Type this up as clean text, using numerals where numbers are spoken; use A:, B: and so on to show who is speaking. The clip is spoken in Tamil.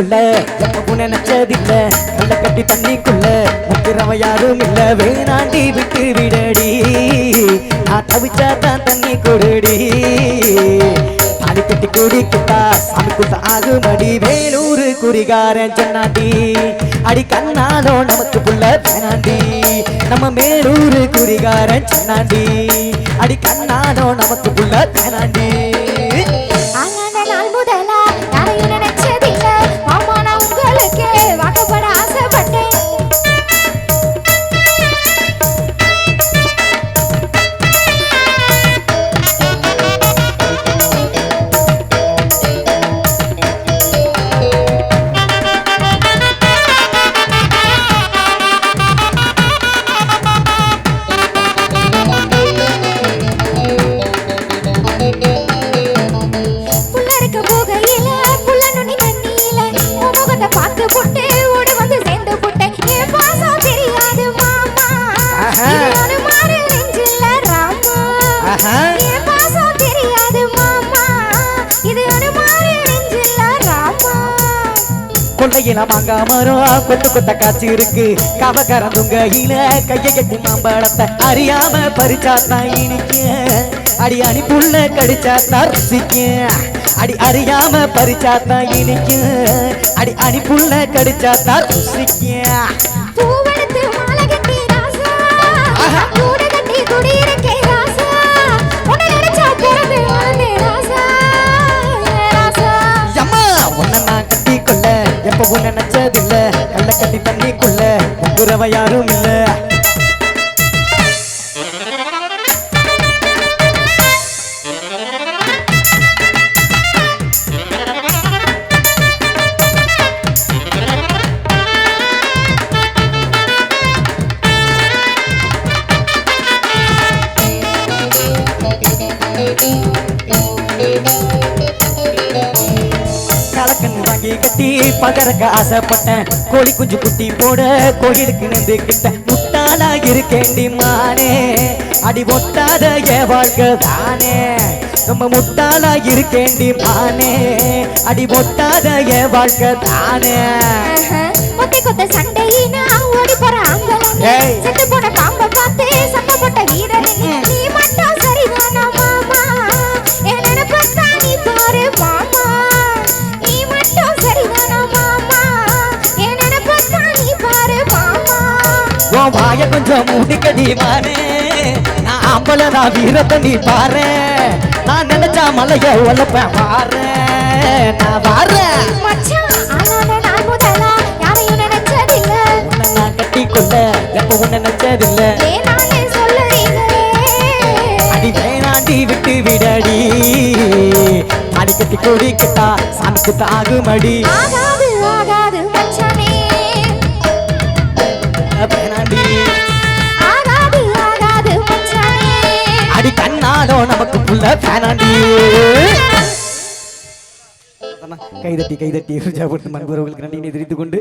A: கொள்ள எப்பவும் நினைச்சதில்ல கள்ள கட்டி தண்ணிக்குள்ள முக்கிறவ யாரும் இல்ல வேணாண்டி விட்டு விடடி நான் தவிச்சாதான் தண்ணி கொடுடி தாலி கட்டி குடிக்கிட்டா சாமி குத்த ஆகுமடி வேலூர் குறிகாரன் சொன்னாண்டி அடி கண்ணாலோ நமக்கு புள்ள வேணாண்டி நம்ம மேலூர் குறிகாரன் சொன்னாண்டி அடி கண்ணாலோ நமக்கு புள்ள வேணாண்டி கொள்ளையில மாங்கா மரம் கொத்து கொத்த காய்ச்சி இருக்கு கவகரந்துங்க இல கையை கட்டி மாம்பழத்தை அறியாம பறிச்சாத்தான் இனிக்க அடி அணி புள்ள கடிச்சாத்தான் ருசிக்க அடி அறியாம பறிச்சாத்தான் இனிக்க அடி அணி புள்ள கடிச்சாத்தான் ருசிக்க எப்பவும் நினைச்சதில்ல கள்ள கட்டி தண்ணிக்குள்ள முங்குறவ யாரும் இல்ல கலக்கண்ணு வாங்கி கட்டி பகரக்க ஆசைப்பட்டேன் கோழி குஞ்சு குட்டி போட கோயிலுக்கு நின்று கிட்ட முட்டாளா இருக்கேண்டி மானே அடி ஒட்டாத என் வாழ்க்கை தானே ரொம்ப முட்டாளா இருக்கேண்டி மானே அடி ஒட்டாத என் வாழ்க்கை தானே
B: சண்டையினா ஓடி போற ஆம்பளை செத்து போன பாம்பை பார்த்து சண்டை போட்ட வீரனே நீ மட்டும் சரிதானா மாமா என் நினைப்பா நீ பாரு மாமா நீ மட்டும் சரிதானா மாமா என் நினைப்பா நீ பாரு மாமா
A: ஓ வாய கொஞ்சம் மூடிக்கடி மானே நான் ஆம்பளை நான் வீரத்தை நீ பாரு நான் நினைச்சா மலைய உழப்பேன் பாரு நான் வாரேன்
B: மச்சான் ஆனானே நான் முதலா யாரையும் நினைச்சதில்ல
A: உன்னை நான் கட்டிக்கொள்ள எப்பவும் நினைச்சதில்ல
B: நானே சொல்லுறீங்களே
A: அடி வேணாண்டி விட்டு விடடி அடி கட்டி குடிக்கிட்டா சாமி குத்த ஆகுமடி
B: ஆகாது ஆகாது மச்சானே
A: வேணாண்டி
B: ஆகாது ஆகாது மச்சானே
A: அடி கண்ணாலோ நமக்கு புள்ள வேணாண்டி கைதட்டி கைதட்டி மண்புறவுகளுக்கு நன்றியை தெரிவித்துக் கொண்டு